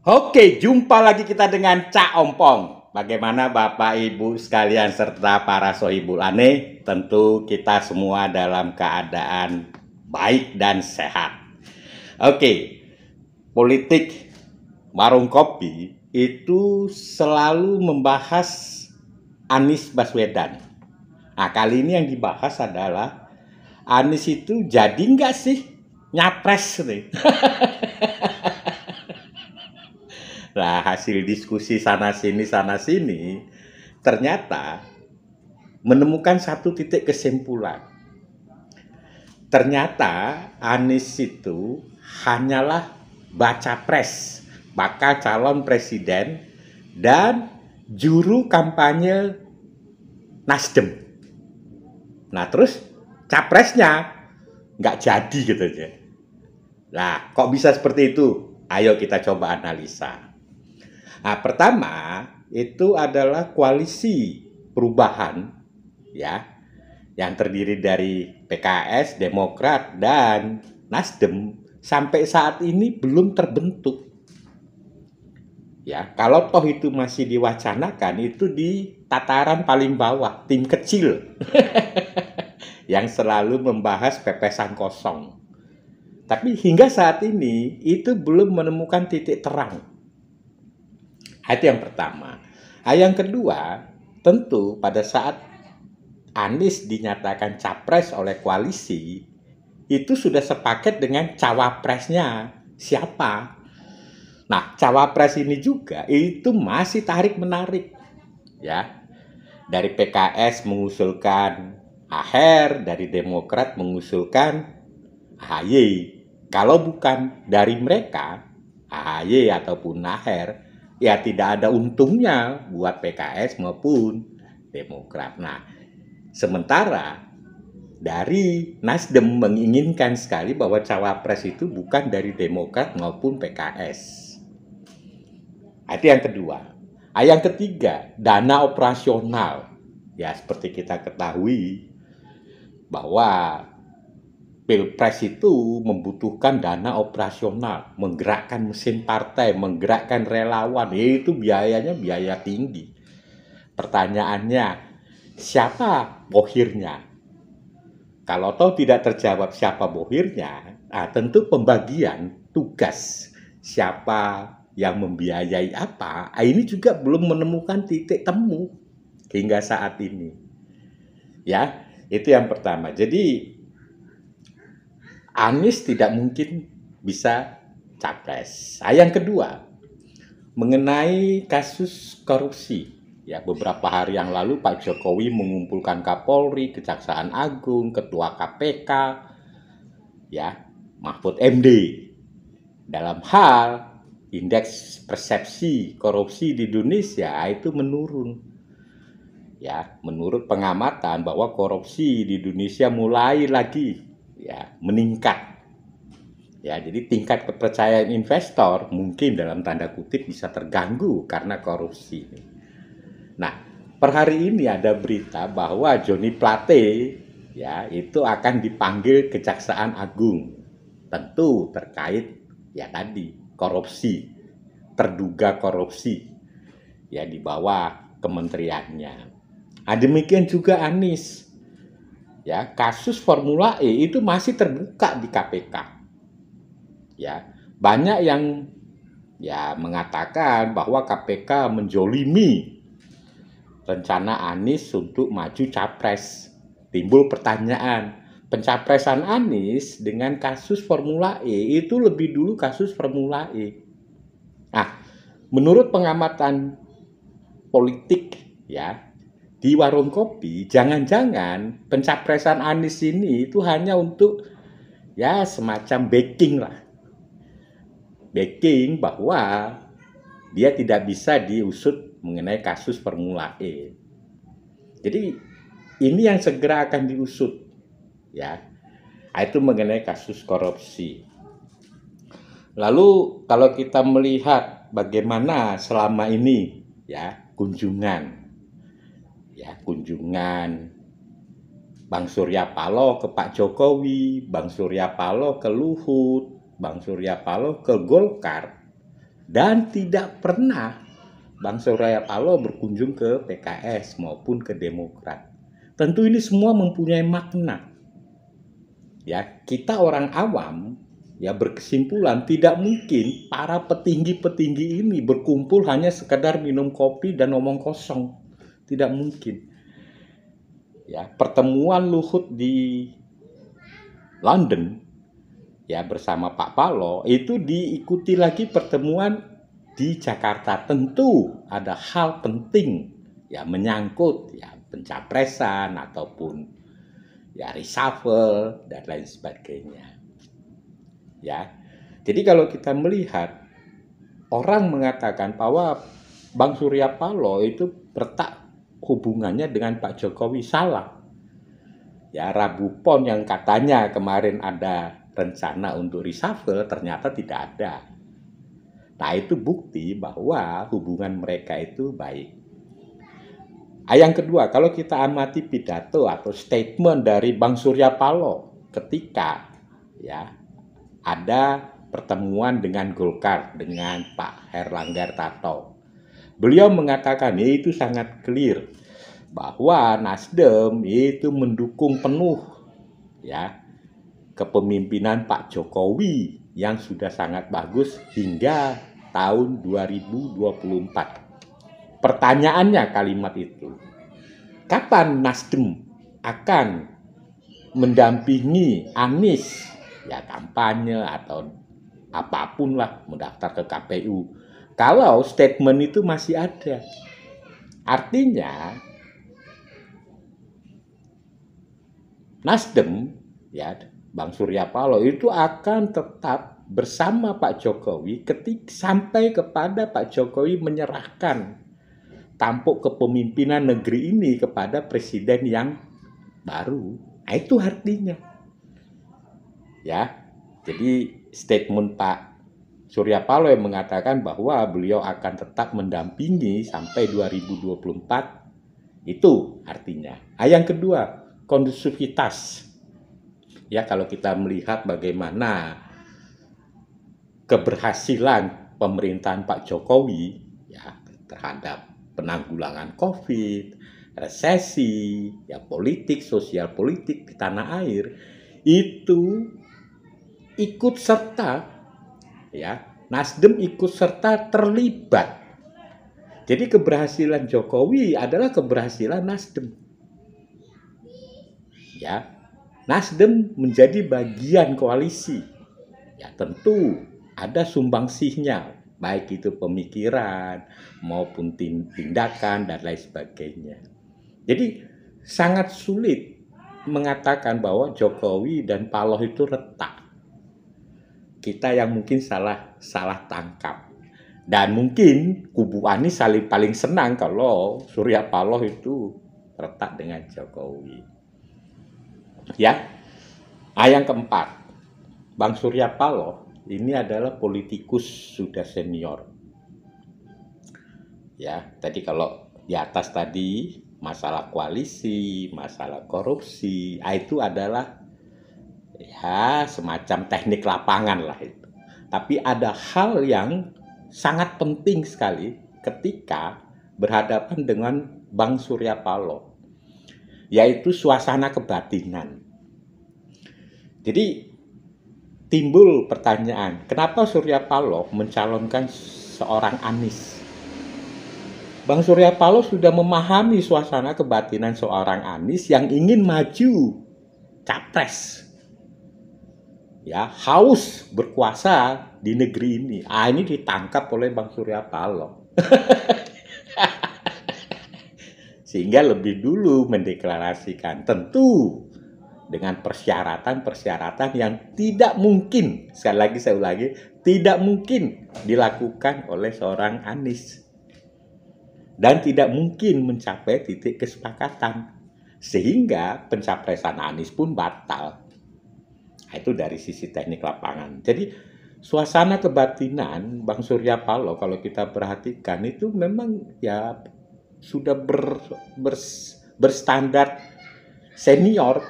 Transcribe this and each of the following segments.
Oke, jumpa lagi kita dengan Cak Ompong. Bagaimana Bapak Ibu sekalian serta para sohibul aneh? Tentu kita semua dalam keadaan baik dan sehat. Oke, politik warung kopi itu selalu membahas Anies Baswedan. Nah, kali ini yang dibahas adalah Anies itu jadi nggak sih nyapres nih? Nah, hasil diskusi sana sini, ternyata menemukan satu titik kesimpulan. Ternyata Anies itu hanyalah baca pres, bakal calon presiden dan juru kampanye Nasdem. Nah, terus capresnya nggak jadi gitu aja. Nah, kok bisa seperti itu? Ayo kita coba analisa. Nah, pertama itu adalah koalisi perubahan ya, yang terdiri dari PKS, Demokrat dan Nasdem sampai saat ini belum terbentuk. Ya, kalau toh itu masih diwacanakan itu di tataran paling bawah, tim kecil yang selalu membahas pepesan kosong. Tapi hingga saat ini itu belum menemukan titik terang. Itu yang pertama. Yang kedua, tentu pada saat Anies dinyatakan capres oleh koalisi, itu sudah sepaket dengan cawapresnya siapa. Nah, cawapres ini juga itu masih tarik-menarik. Ya, dari PKS mengusulkan Aher, dari Demokrat mengusulkan AHY. Kalau bukan dari mereka, AHY ataupun Aher, ya tidak ada untungnya buat PKS maupun Demokrat. Nah, sementara dari Nasdem menginginkan sekali bahwa cawapres itu bukan dari Demokrat maupun PKS. Itu yang kedua. Yang ketiga, dana operasional. Ya, seperti kita ketahui bahwa Pilpres itu membutuhkan dana operasional, menggerakkan mesin partai, menggerakkan relawan, itu biayanya biaya tinggi. Pertanyaannya, siapa bohirnya? Kalau toh tidak terjawab siapa bohirnya, tentu pembagian tugas siapa yang membiayai apa, ini juga belum menemukan titik temu hingga saat ini. Ya, itu yang pertama. Jadi Anies tidak mungkin bisa capres. Yang kedua, mengenai kasus korupsi. Ya, beberapa hari yang lalu Pak Jokowi mengumpulkan Kapolri, Kejaksaan Agung, Ketua KPK, ya, Mahfud MD. Dalam hal indeks persepsi korupsi di Indonesia itu menurun. Ya, menurut pengamatan bahwa korupsi di Indonesia mulai lagi ya meningkat. Ya, jadi tingkat kepercayaan investor mungkin dalam tanda kutip bisa terganggu karena korupsi. Nah, per hari ini ada berita bahwa Johnny Plate ya itu akan dipanggil Kejaksaan Agung. Tentu terkait ya tadi korupsi, terduga korupsi ya di bawah kementeriannya. Nah, demikian juga Anies. Ya, kasus Formula E itu masih terbuka di KPK. Ya, banyak yang ya mengatakan bahwa KPK menjolimi rencana Anies untuk maju capres. Timbul pertanyaan, pencapresan Anies dengan kasus Formula E itu lebih dulu kasus Formula E. Nah, menurut pengamatan politik ya, di warung kopi, jangan-jangan pencapresan Anies ini itu hanya untuk ya semacam backing lah. Backing bahwa dia tidak bisa diusut mengenai kasus Formula E. Jadi ini yang segera akan diusut ya. Itu mengenai kasus korupsi. Lalu kalau kita melihat bagaimana selama ini ya kunjungan Bang Surya Paloh ke Pak Jokowi, Bang Surya Paloh ke Luhut, Bang Surya Paloh ke Golkar. Dan tidak pernah Bang Surya Paloh berkunjung ke PKS maupun ke Demokrat. Tentu ini semua mempunyai makna. Ya, kita orang awam ya berkesimpulan tidak mungkin para petinggi-petinggi ini berkumpul hanya sekedar minum kopi dan ngomong kosong. Tidak mungkin. Ya, pertemuan Luhut di London ya bersama Pak Paloh itu diikuti lagi pertemuan di Jakarta. Tentu ada hal penting ya menyangkut ya pencapresan ataupun ya reshuffle dan lain sebagainya. Ya. Jadi kalau kita melihat orang mengatakan bahwa Bang Surya Paloh itu retak hubungannya dengan Pak Jokowi, salah. Ya, Rabu Pon yang katanya kemarin ada rencana untuk reshuffle ternyata tidak ada. Nah, itu bukti bahwa hubungan mereka itu baik. Yang kedua, kalau kita amati pidato atau statement dari Bang Surya Paloh ketika ya ada pertemuan dengan Golkar dengan Pak Herlangga Tarto. Beliau mengatakan itu sangat clear bahwa Nasdem itu mendukung penuh ya kepemimpinan Pak Jokowi yang sudah sangat bagus hingga tahun 2024. Pertanyaannya kalimat itu, kapan Nasdem akan mendampingi Anies ya kampanye atau apapun lah mendaftar ke KPU kalau statement itu masih ada? Artinya Nasdem ya Bang Surya Paloh itu akan tetap bersama Pak Jokowi sampai kepada Pak Jokowi menyerahkan tampuk kepemimpinan negeri ini kepada presiden yang baru. Nah, itu artinya. Ya. Jadi statement Pak Surya Paloh yang mengatakan bahwa beliau akan tetap mendampingi sampai 2024 itu artinya. Yang kedua, kondusivitas. Ya, kalau kita melihat bagaimana keberhasilan pemerintahan Pak Jokowi ya terhadap penanggulangan COVID, resesi, ya politik, sosial politik di tanah air itu ikut serta ya Nasdem ikut serta terlibat. Jadi keberhasilan Jokowi adalah keberhasilan Nasdem. Ya. Nasdem menjadi bagian koalisi. Ya tentu ada sumbangsihnya baik itu pemikiran maupun tindakan dan lain sebagainya. Jadi sangat sulit mengatakan bahwa Jokowi dan Paloh itu retak. Kita yang mungkin salah tangkap. Dan mungkin kubu Anies paling senang kalau Surya Paloh itu retak dengan Jokowi. Ya. Yang keempat, Bang Surya Paloh ini adalah politikus sudah senior. Ya, tadi kalau di atas tadi masalah koalisi, masalah korupsi, itu adalah ya semacam teknik lapangan lah itu. Tapi ada hal yang sangat penting sekali ketika berhadapan dengan Bang Surya Paloh, yaitu suasana kebatinan. Jadi timbul pertanyaan, kenapa Surya Paloh mencalonkan seorang Anies? Bang Surya Paloh sudah memahami suasana kebatinan seorang Anies yang ingin maju capres. Ya, haus berkuasa di negeri ini. Ini ditangkap oleh Bang Surya Paloh. Sehingga lebih dulu mendeklarasikan, tentu dengan persyaratan-persyaratan yang tidak mungkin, sekali lagi saya ulangi, tidak mungkin dilakukan oleh seorang Anies. Dan tidak mungkin mencapai titik kesepakatan. Sehingga pencapresan Anies pun batal. Itu dari sisi teknik lapangan. Jadi suasana kebatinan Bang Surya Paloh kalau kita perhatikan itu memang ya sudah berstandar senior.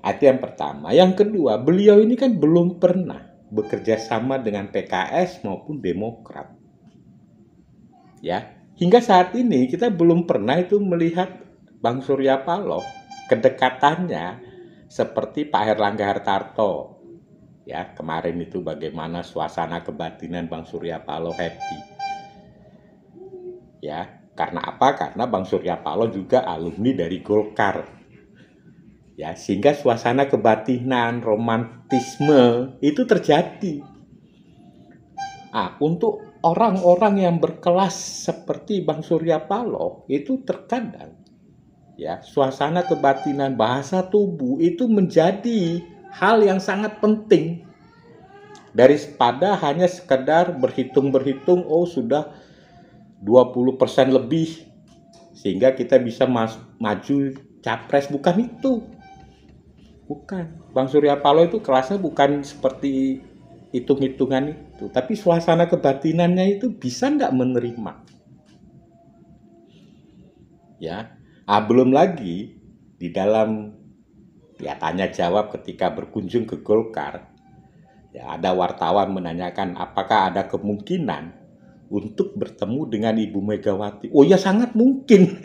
Itu yang pertama. Yang kedua, beliau ini kan belum pernah bekerja sama dengan PKS maupun Demokrat. Ya, hingga saat ini kita belum pernah itu melihat Bang Surya Paloh kedekatannya seperti Pak Erlangga Hartarto. Ya, kemarin itu bagaimana suasana kebatinan Bang Surya Paloh happy. Ya, karena apa? Karena Bang Surya Paloh juga alumni dari Golkar. Ya, sehingga suasana kebatinan, romantisme itu terjadi. Untuk orang-orang yang berkelas seperti Bang Surya Paloh itu terkadang ya suasana kebatinan, bahasa tubuh itu menjadi hal yang sangat penting daripada hanya sekedar berhitung-berhitung sudah 20% lebih sehingga kita bisa maju capres. Bukan itu. Bukan. Bang Surya Paloh itu kelasnya bukan seperti hitung-hitungan itu, tapi suasana kebatinannya itu bisa nggak menerima. Ya, belum lagi di dalam tanya jawab ketika berkunjung ke Golkar, ya ada wartawan menanyakan apakah ada kemungkinan untuk bertemu dengan Ibu Megawati. Oh ya, sangat mungkin.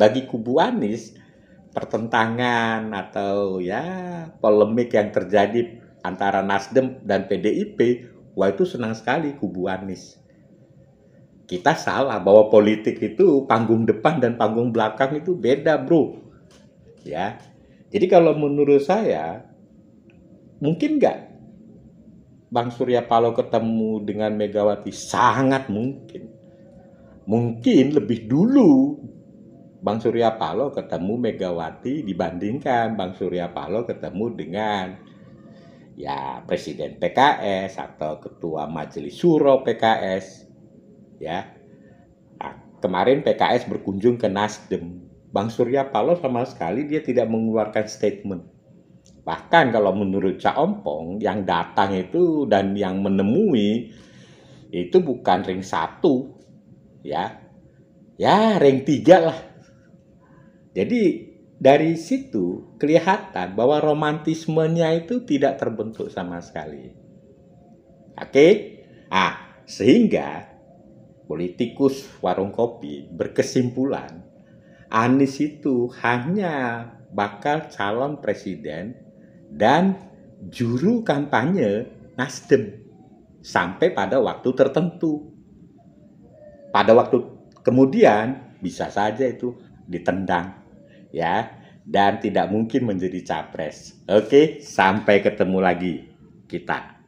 Bagi kubu Anies, pertentangan atau ya polemik yang terjadi antara Nasdem dan PDIP, wah itu senang sekali kubu Anies. Kita salah bahwa politik itu panggung depan dan panggung belakang itu beda, bro. Ya, jadi kalau menurut saya mungkin nggak Bang Surya Paloh ketemu dengan Megawati? Sangat mungkin. Mungkin lebih dulu Bang Surya Paloh ketemu Megawati dibandingkan Bang Surya Paloh ketemu dengan ya Presiden PKS atau Ketua Majelis Syuro PKS. Ya, kemarin PKS berkunjung ke Nasdem. Bang Surya Paloh sama sekali dia tidak mengeluarkan statement. Bahkan kalau menurut Cak Ompong yang datang itu dan yang menemui itu bukan ring 1, ya ring 3 lah. Jadi dari situ kelihatan bahwa romantismenya itu tidak terbentuk sama sekali. Oke? Sehingga politikus warung kopi berkesimpulan Anies itu hanya bakal calon presiden dan juru kampanye Nasdem sampai pada waktu tertentu. Pada waktu kemudian bisa saja itu ditendang. Ya, dan tidak mungkin menjadi capres. Oke, sampai ketemu lagi kita.